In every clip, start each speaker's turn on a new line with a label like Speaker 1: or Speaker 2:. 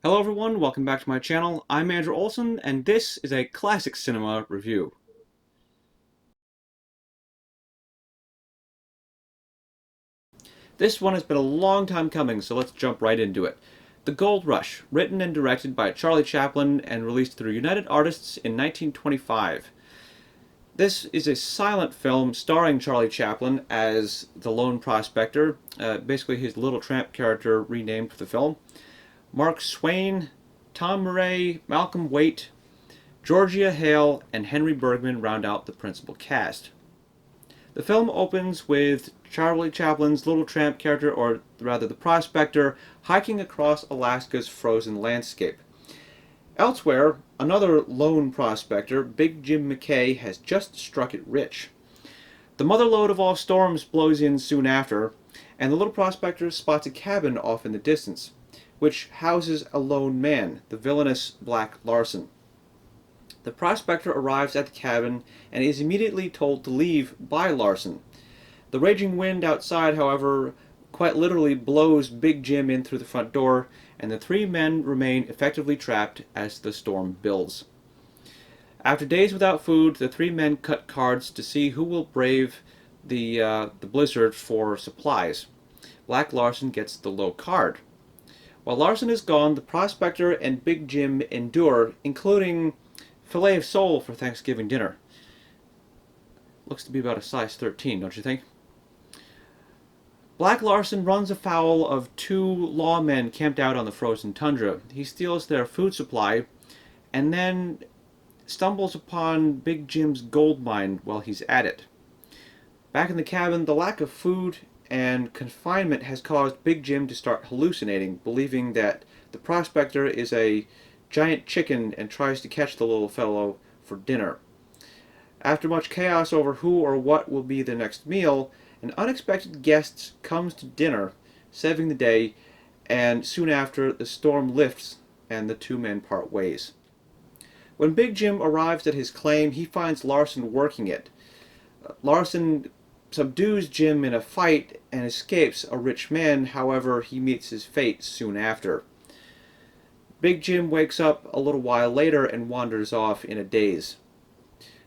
Speaker 1: Hello everyone, welcome back to my channel. I'm Andrew Olson, and this is a classic cinema review. This one has been a long time coming, so let's jump right into it. The Gold Rush, written and directed by Charlie Chaplin and released through United Artists in 1925. This is a silent film starring Charlie Chaplin as the lone prospector, basically his Little Tramp character renamed for the film. Mark Swain, Tom Murray, Malcolm Waite, Georgia Hale, and Henry Bergman round out the principal cast. The film opens with Charlie Chaplin's Little Tramp character, or rather the prospector, hiking across Alaska's frozen landscape. Elsewhere, another lone prospector, Big Jim McKay, has just struck it rich. The motherlode of all storms blows in soon after, and the little prospector spots a cabin off in the distance, which houses a lone man, the villainous Black Larson. The prospector arrives at the cabin and is immediately told to leave by Larson. The raging wind outside, however, quite literally blows Big Jim in through the front door, and the three men remain effectively trapped as the storm builds. After days without food, the three men cut cards to see who will brave the blizzard for supplies. Black Larson gets the low card. While Larson is gone, the prospector and Big Jim endure, including filet of sole for Thanksgiving dinner. Looks to be about a size 13, don't you think? Black Larson runs afoul of two lawmen camped out on the frozen tundra. He steals their food supply and then stumbles upon Big Jim's gold mine while he's at it. Back in the cabin, the lack of food and confinement has caused Big Jim to start hallucinating, believing that the prospector is a giant chicken and tries to catch the little fellow for dinner. After much chaos over who or what will be the next meal, an unexpected guest comes to dinner, saving the day, and soon after the storm lifts and the two men part ways. When Big Jim arrives at his claim, he finds Larson working it. Larson subdues Jim in a fight and escapes a rich man, however, he meets his fate soon after. Big Jim wakes up a little while later and wanders off in a daze.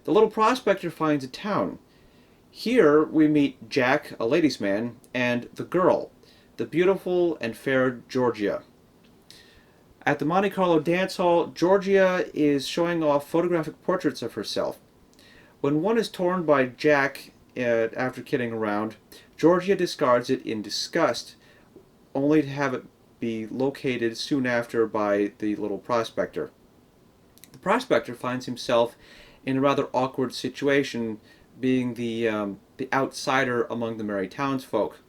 Speaker 1: The little prospector finds a town. Here we meet Jack, a ladies' man, and the girl, the beautiful and fair Georgia. At the Monte Carlo dance hall, Georgia is showing off photographic portraits of herself. When one is torn by Jack after kidding around, Georgia discards it in disgust, only to have it be located soon after by the little prospector. The prospector finds himself in a rather awkward situation, being the outsider among the merry townsfolk.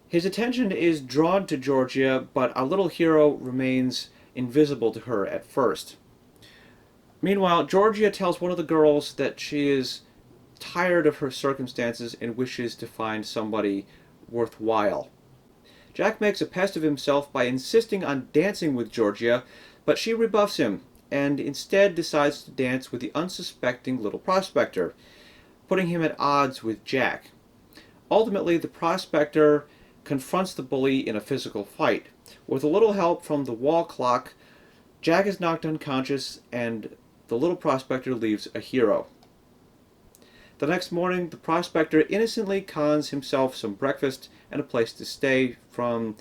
Speaker 1: His attention is drawn to Georgia, but our little hero remains invisible to her at first. Meanwhile, Georgia tells one of the girls that she is tired of her circumstances and wishes to find somebody worthwhile. Jack makes a pest of himself by insisting on dancing with Georgia, but she rebuffs him and instead decides to dance with the unsuspecting little prospector, putting him at odds with Jack. Ultimately, the prospector confronts the bully in a physical fight. With a little help from the wall clock, Jack is knocked unconscious and the little prospector leaves a hero. The next morning, the prospector innocently cons himself some breakfast and a place to stay from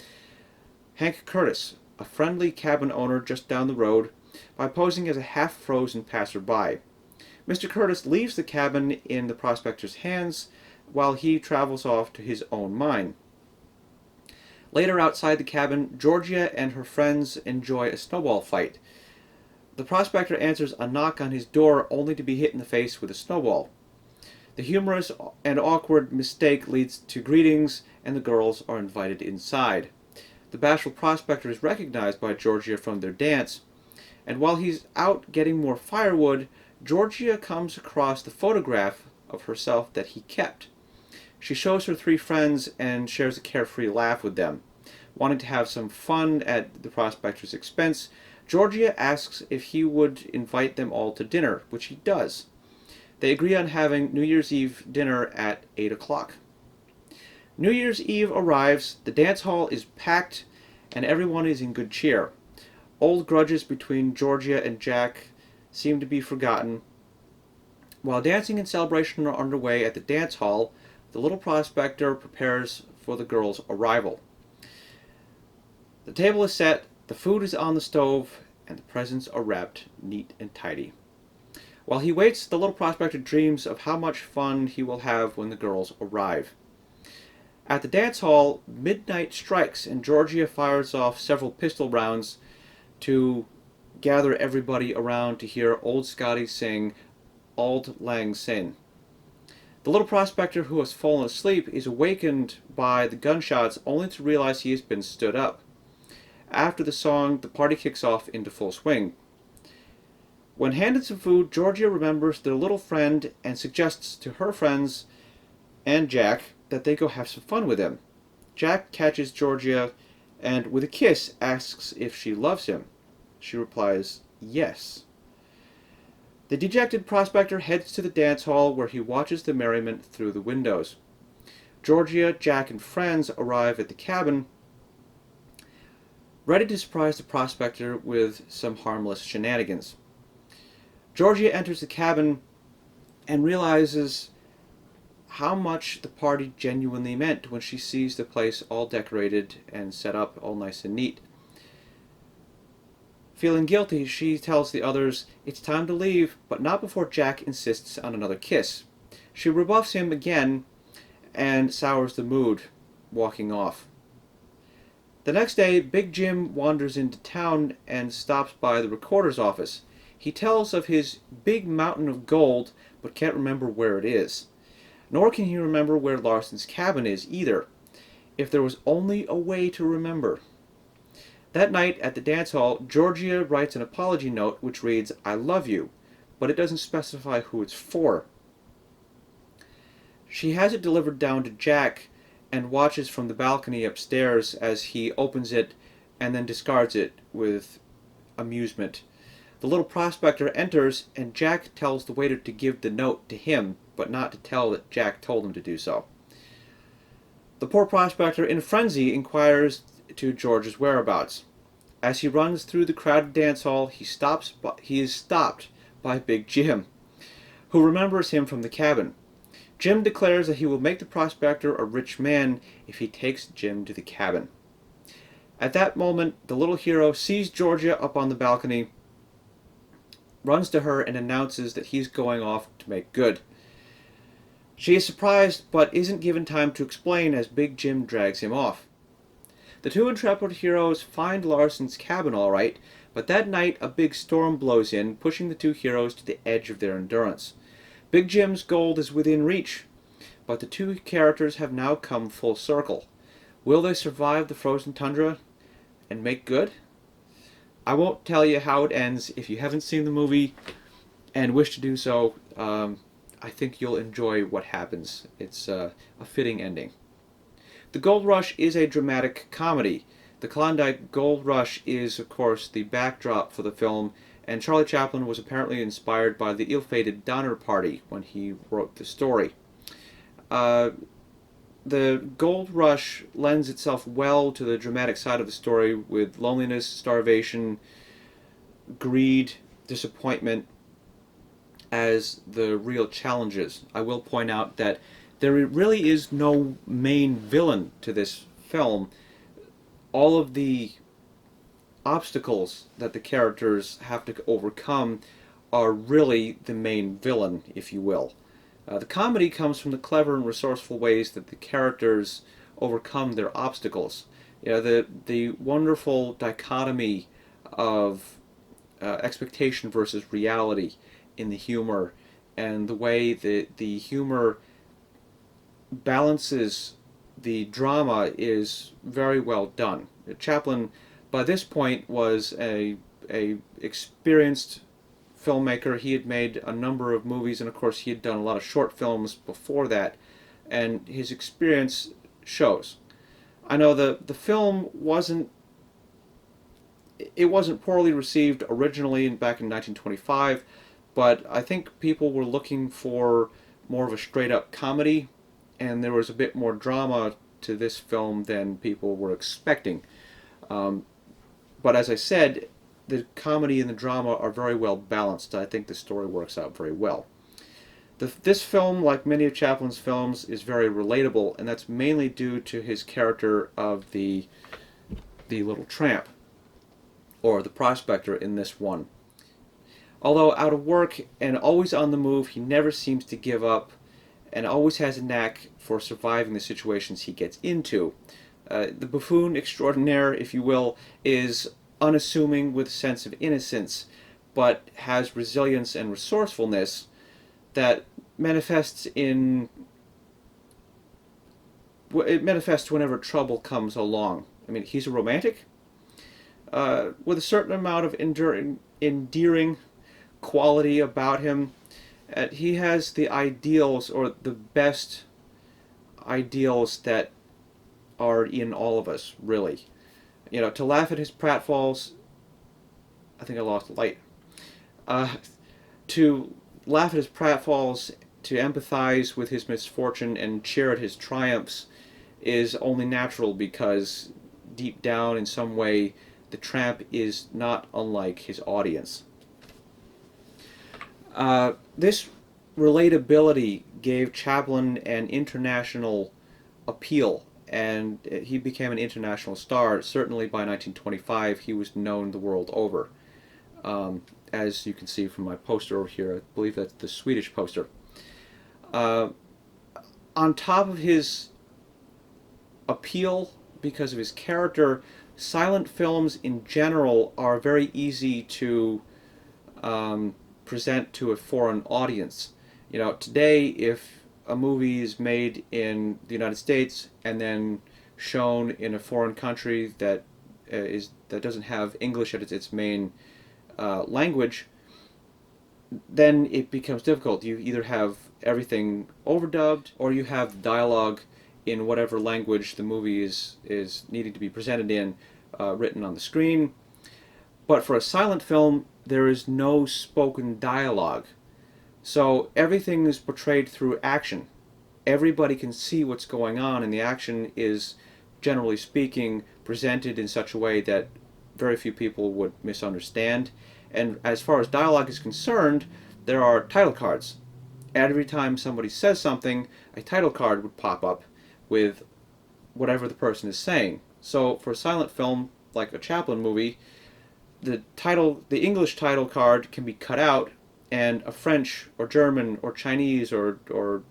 Speaker 1: Hank Curtis, a friendly cabin owner just down the road, by posing as a half-frozen passerby. Mr. Curtis leaves the cabin in the prospector's hands while he travels off to his own mine. Later, outside the cabin, Georgia and her friends enjoy a snowball fight. The prospector answers a knock on his door only to be hit in the face with a snowball. The humorous and awkward mistake leads to greetings, and the girls are invited inside. The bashful prospector is recognized by Georgia from their dance, and while he's out getting more firewood, Georgia comes across the photograph of herself that he kept. She shows her three friends and shares a carefree laugh with them. Wanting to have some fun at the prospector's expense, Georgia asks if he would invite them all to dinner, which he does. They agree on having New Year's Eve dinner at 8 o'clock. New Year's Eve arrives, the dance hall is packed, and everyone is in good cheer. Old grudges between Georgia and Jack seem to be forgotten. While dancing and celebration are underway at the dance hall, the little prospector prepares for the girls' arrival. The table is set, the food is on the stove, and the presents are wrapped neat and tidy. While he waits, the little prospector dreams of how much fun he will have when the girls arrive. At the dance hall, midnight strikes and Georgia fires off several pistol rounds to gather everybody around to hear old Scotty sing Auld Lang Syne. The little prospector who has fallen asleep is awakened by the gunshots only to realize he has been stood up. After the song, the party kicks off into full swing. When handed some food, Georgia remembers their little friend and suggests to her friends and Jack that they go have some fun with him. Jack catches Georgia and, with a kiss, asks if she loves him. She replies, yes. The dejected prospector heads to the dance hall where he watches the merriment through the windows. Georgia, Jack, and friends arrive at the cabin, ready to surprise the prospector with some harmless shenanigans. Georgia enters the cabin and realizes how much the party genuinely meant when she sees the place all decorated and set up all nice and neat. Feeling guilty, she tells the others it's time to leave, but not before Jack insists on another kiss. She rebuffs him again and sours the mood, walking off. The next day, Big Jim wanders into town and stops by the recorder's office. He tells of his big mountain of gold, but can't remember where it is. Nor can he remember where Larson's cabin is either. If there was only a way to remember. That night at the dance hall, Georgia writes an apology note which reads, I love you, but it doesn't specify who it's for. She has it delivered down to Jack and watches from the balcony upstairs as he opens it and then discards it with amusement. The little prospector enters and Jack tells the waiter to give the note to him, but not to tell that Jack told him to do so. The poor prospector, in a frenzy, inquires to George's whereabouts. As he runs through the crowded dance hall, he is stopped by Big Jim, who remembers him from the cabin. Jim declares that he will make the prospector a rich man if he takes Jim to the cabin. At that moment, the little hero sees Georgia up on the balcony, runs to her, and announces that he's going off to make good. She is surprised, but isn't given time to explain as Big Jim drags him off. The two intrepid heroes find Larson's cabin all right, but that night a big storm blows in, pushing the two heroes to the edge of their endurance. Big Jim's gold is within reach, but the two characters have now come full circle. Will they survive the frozen tundra and make good? I won't tell you how it ends. If you haven't seen the movie and wish to do so, I think you'll enjoy what happens. It's a fitting ending. The Gold Rush is a dramatic comedy. The Klondike Gold Rush is, of course, the backdrop for the film, and Charlie Chaplin was apparently inspired by the ill-fated Donner Party when he wrote the story. The Gold Rush lends itself well to the dramatic side of the story, with loneliness, starvation, greed, disappointment as the real challenges. I will point out that there really is no main villain to this film. All of the obstacles that the characters have to overcome are really the main villain, if you will. The comedy comes from the clever and resourceful ways that the characters overcome their obstacles. You know, the wonderful dichotomy of expectation versus reality in the humor, and the way that the humor balances the drama is very well done. Chaplin, by this point, was a experienced filmmaker. He had made a number of movies, and of course he had done a lot of short films before that, and his experience shows. I know the film wasn't poorly received originally back in 1925, but I think people were looking for more of a straight-up comedy, and there was a bit more drama to this film than people were expecting. But as I said, the comedy and the drama are very well balanced. I think the story works out very well. This film, like many of Chaplin's films, is very relatable, and that's mainly due to his character of the little tramp, or the prospector in this one. Although out of work and always on the move, he never seems to give up and always has a knack for surviving the situations he gets into. The buffoon extraordinaire, if you will, is unassuming with a sense of innocence, but has resilience and resourcefulness that manifests whenever trouble comes along. I mean, he's a romantic with a certain amount of endearing quality about him. He has the ideals, or the best ideals that are in all of us, really. To laugh at his pratfalls. I think I lost the light. To laugh at his pratfalls, to empathize with his misfortune and cheer at his triumphs is only natural because deep down in some way the tramp is not unlike his audience. This relatability gave Chaplin an international appeal, and he became an international star. Certainly by 1925 he was known the world over. As you can see from my poster over here, I believe that's the Swedish poster. On top of his appeal, because of his character, silent films in general are very easy to present to a foreign audience. Today, if a movie is made in the United States and then shown in a foreign country that doesn't have English as its main language, then it becomes difficult. You either have everything overdubbed, or you have dialogue in whatever language the movie is needing to be presented in, written on the screen. But for a silent film, there is no spoken dialogue. So everything is portrayed through action. Everybody can see what's going on, and the action is, generally speaking, presented in such a way that very few people would misunderstand. And as far as dialogue is concerned, there are title cards. Every time somebody says something, a title card would pop up with whatever the person is saying. So for a silent film, like a Chaplin movie, the English title card can be cut out, and a French or German or Chinese or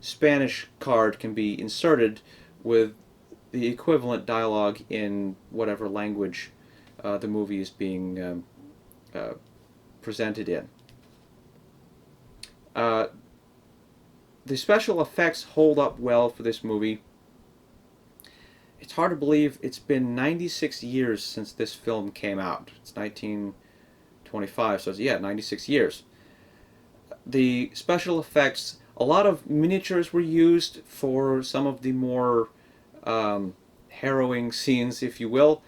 Speaker 1: Spanish card can be inserted with the equivalent dialogue in whatever language the movie is being presented in. The special effects hold up well for this movie. It's hard to believe it's been 96 years since this film came out. It's 1925, so yeah, 96 years. The special effects, a lot of miniatures were used for some of the more harrowing scenes, if you will.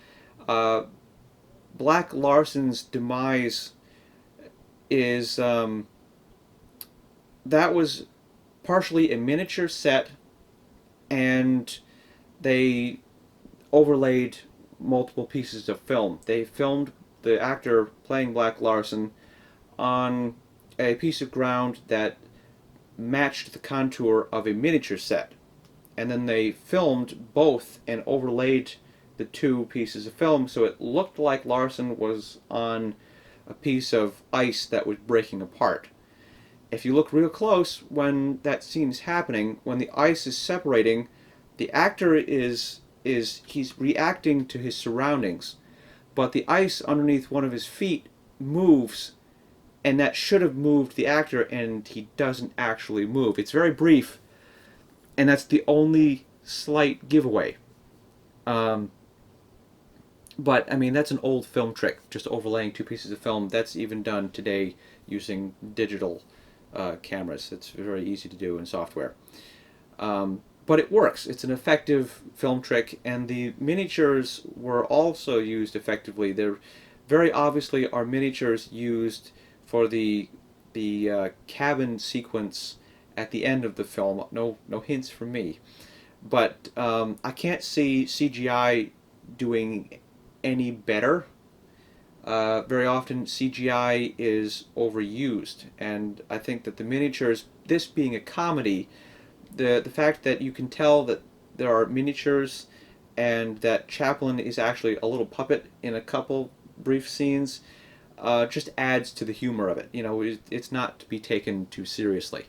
Speaker 1: Black Larson's demise is that was partially a miniature set, and they overlaid multiple pieces of film. They filmed the actor playing Black Larson on a piece of ground that matched the contour of a miniature set, and then they filmed both and overlaid the two pieces of film so it looked like Larson was on a piece of ice that was breaking apart. If you look real close when that scene is happening, when the ice is separating, the actor he's reacting to his surroundings, but the ice underneath one of his feet moves, and that should have moved the actor, and he doesn't actually move. It's very brief, and that's the only slight giveaway. But I mean, that's an old film trick, just overlaying two pieces of film. That's even done today using digital cameras. It's very easy to do in software. But it works. It's an effective film trick, and the miniatures were also used effectively. There very obviously are miniatures used for the cabin sequence at the end of the film. No hints from me. But I can't see CGI doing any better. Very often CGI is overused, and I think that the miniatures, this being a comedy, the fact that you can tell that there are miniatures and that Chaplin is actually a little puppet in a couple brief scenes just adds to the humor of it. You know, it's not to be taken too seriously.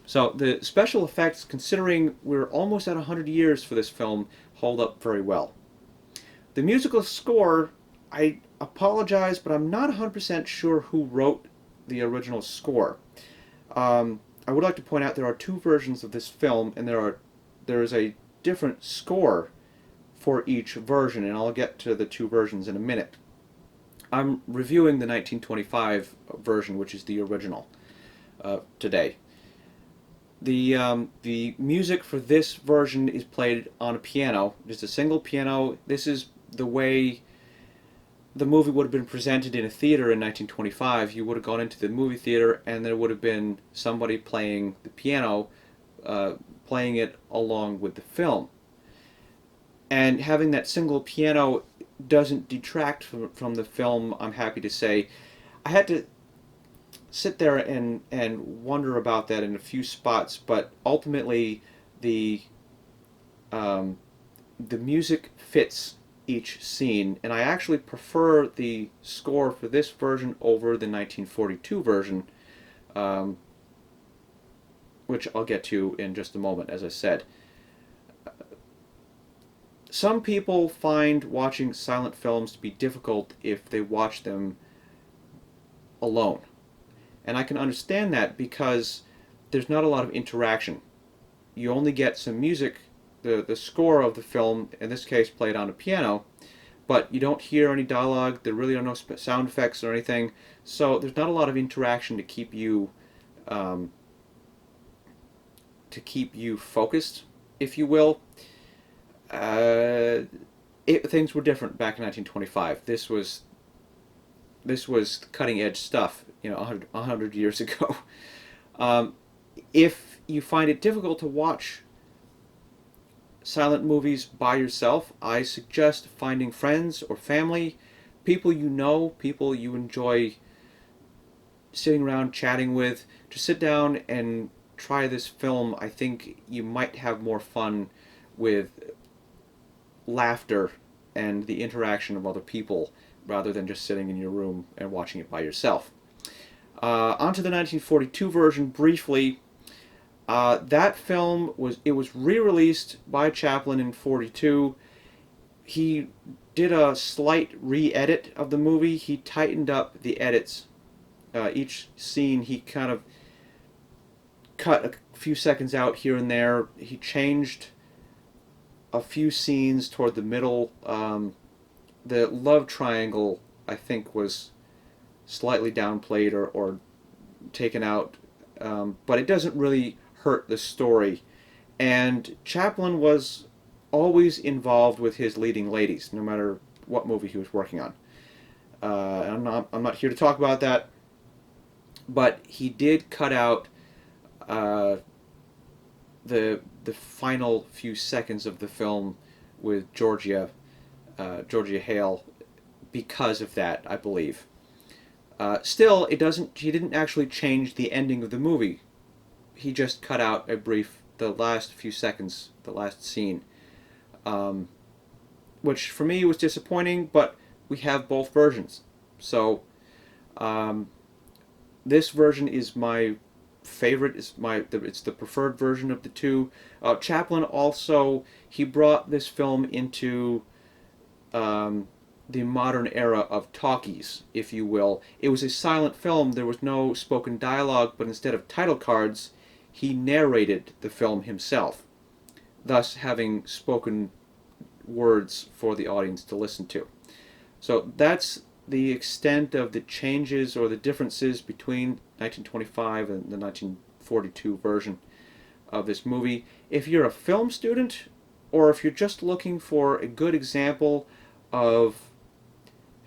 Speaker 1: So the special effects, considering we're almost at 100 years for this film, hold up very well. The musical score, I apologize, but I'm not 100% sure who wrote the original score. I would like to point out there are two versions of this film, and there is a different score for each version, and I'll get to the two versions in a minute. I'm reviewing the 1925 version, which is the original, today. The music for this version is played on a piano, just a single piano. This is the way the movie would have been presented in a theater in 1925. You would have gone into the movie theater, and there would have been somebody playing the piano, playing it along with the film. And having that single piano doesn't detract from the film, I'm happy to say. I had to sit there and wonder about that in a few spots, but ultimately the the music fits each scene, and I actually prefer the score for this version over the 1942 version, um, which I'll get to in just a moment, as I said. Some people find watching silent films to be difficult if they watch them alone. And I can understand that because there's not a lot of interaction. You only get some music, the score of the film, in this case played on a piano, but you don't hear any dialogue, there really are no sound effects or anything, so there's not a lot of interaction um, to keep you focused, if you will. Uh, Things were different back in 1925. This was cutting edge stuff, 100 years ago. Um, if you find it difficult to watch silent movies by yourself, I suggest finding friends or family, people you know, people you enjoy sitting around chatting with, to sit down and try this film. I think you might have more fun with laughter and the interaction of other people rather than just sitting in your room and watching it by yourself. Onto the 1942 version briefly. That film was re-released by Chaplin in 42. He did a slight re-edit of the movie. He tightened up the edits. Each scene he kind of cut a few seconds out here and there. He changed a few scenes toward the middle. The love triangle, I think, was slightly downplayed or taken out, but it doesn't really hurt the story. And Chaplin was always involved with his leading ladies, no matter what movie he was working on. I'm not here to talk about that, but he did cut out the final few seconds of the film with Georgia Hale because of that, I believe. Still, it doesn't. He didn't actually change the ending of the movie. He just cut out the last few seconds, the last scene, which for me was disappointing. But we have both versions, so this version is my favorite. It's the preferred version of the two. Chaplin also, he brought this film into the modern era of talkies, if you will. It was a silent film. There was no spoken dialogue, but instead of title cards, he narrated the film himself, thus having spoken words for the audience to listen to. So that's the extent of the changes or the differences between 1925 and the 1942 version of this movie. If you're a film student, or if you're just looking for a good example of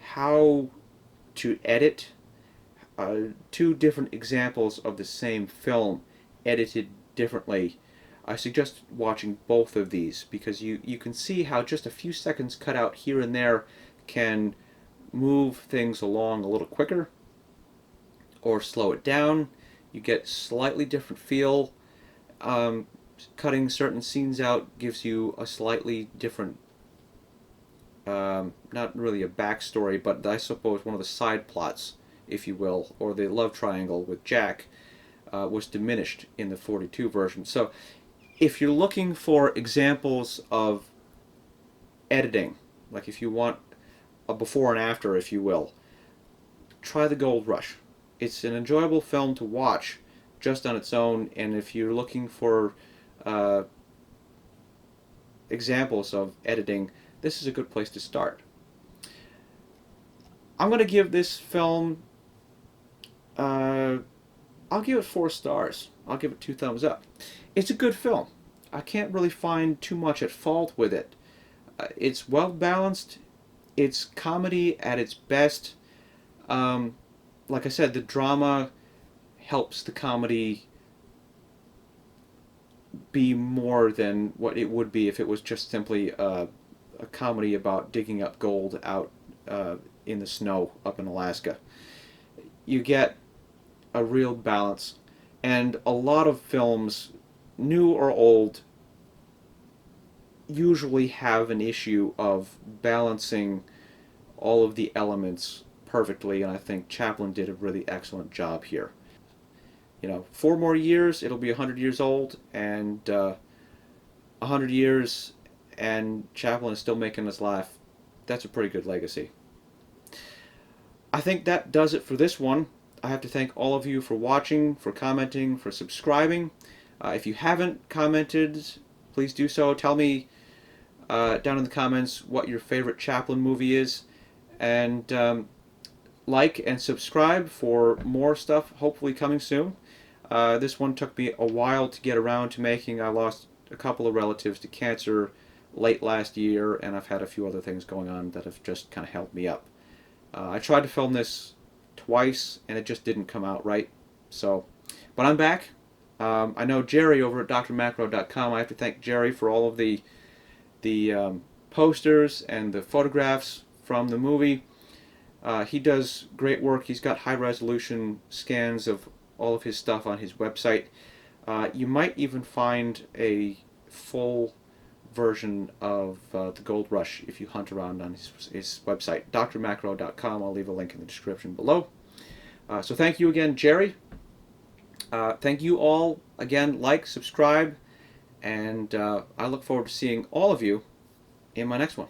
Speaker 1: how to edit two different examples of the same film edited differently, I suggest watching both of these, because you can see how just a few seconds cut out here and there can move things along a little quicker or slow it down. You get slightly different feel. Cutting certain scenes out gives you a slightly different, not really a backstory, but I suppose one of the side plots, if you will, or the love triangle with Jack, was diminished in the 42 version. So if you're looking for examples of editing, like if you want a before and after, if you will, try The Gold Rush. It's an enjoyable film to watch just on its own, and if you're looking for uh, examples of editing, this is a good place to start. I'm going to give this film, uh, I'll give it 4 stars. I'll give it 2 thumbs up. It's a good film. I can't really find too much at fault with it. It's well balanced. It's comedy at its best. Um, like I said, the drama helps the comedy be more than what it would be if it was just simply a comedy about digging up gold out in the snow up in Alaska. You get a real balance, and a lot of films, new or old, usually have an issue of balancing all of the elements perfectly, and I think Chaplin did a really excellent job here. 4 more years, it'll be 100 years old, and 100 years, and Chaplin is still making us laugh. That's a pretty good legacy. I think that does it for this one. I have to thank all of you for watching, for commenting, for subscribing. If you haven't commented, please do so. Tell me down in the comments what your favorite Chaplin movie is, and like and subscribe for more stuff hopefully coming soon. This one took me a while to get around to making. I lost a couple of relatives to cancer late last year, and I've had a few other things going on that have just kind of held me up. I tried to film this twice, and it just didn't come out right. But I'm back. I know Jerry over at drmacro.com. I have to thank Jerry for all of the posters and the photographs from the movie. He does great work. He's got high-resolution scans of all of his stuff on his website. You might even find a full version of The Gold Rush if you hunt around on his website, drmacro.com. I'll leave a link in the description below. So thank you again, Jerry. Thank you all again. Like, subscribe, and I look forward to seeing all of you in my next one.